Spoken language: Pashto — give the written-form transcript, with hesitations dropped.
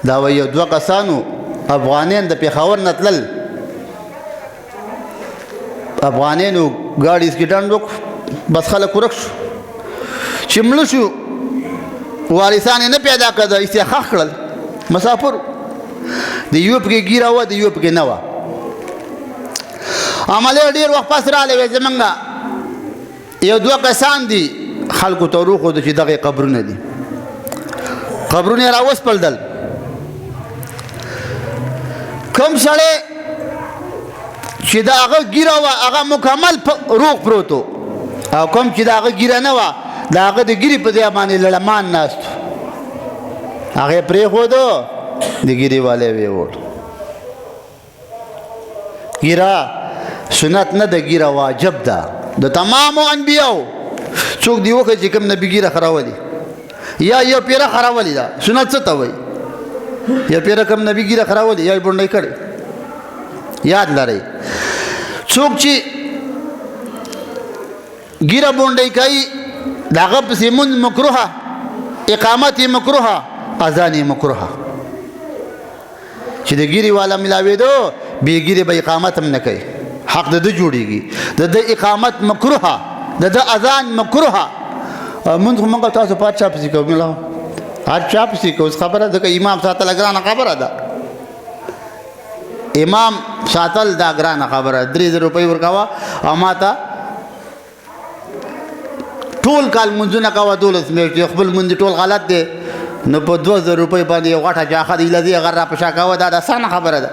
دا وایي یو دوه کسانو افغانان د پېښور نه تلل، افغانانو ګاډي اسکیډنټ وکړ، بس خلک ورک شو. چې مړه شو وارثان یې نه پیدا کړه، ایسې یې ښخ کړل. مسافر د یوه پکې ګیره وه، د یوه پکې نه وه. عملی ډېر وخت پس راغلی، وایي زمونږ یو دوه کسان دي، خلکو ته وروښودو چې دغه قبرونه دي. قبرونه یې راوسپړدل. کوم سړی چې د هغه ګیره وه هغه مکمل روغ پروت و، او کوم چې د هغه ګیره نه وه د هغه د ګیرې په ځای باندې لړمان ناست و. هغه یې پرېښودو، د ګیرې والی یې ویوړ. ګیره سنت نه ده، ګیره واجب ده د تمامو انبیاو. څوک دې وکړي چې کوم نبي ګیره خرولي یا یو پیره خرولي ده. سنت څه ته وایي؟ یو پیره کوم نبي ګیره خرولي یا یې بونډۍ کړې. یاد لرئ، څوک چې ګیره بونډۍ کوي د هغه پسې مونځ مکروه، اقامت یې مکروه، اذان یې مکروه. چې د ګیرې والا ملاوېدو بې ګیرې به اقامت هم نه کوي، حق د ده جوړېږي. د ده اقامت مکروه، د ده اذان مکروه. مونځ خو موږ تاسو په هر چا پسې کوو، ملا هر چا پسې کوو. اوس خبره ده که امام ساتل ګرانه خبره ده، امام ساتل دا ګرانه خبره. 3000 روپۍ ورکوه او ما ته ټول کال مونځونه کوه، 12 میاشتې خپل مونځ ټول غلط دی، نو په 2000 روپۍ باندې یو غټه جاخه د ایلذي هغه را په شا کوه. دا د اسانه خبره ده.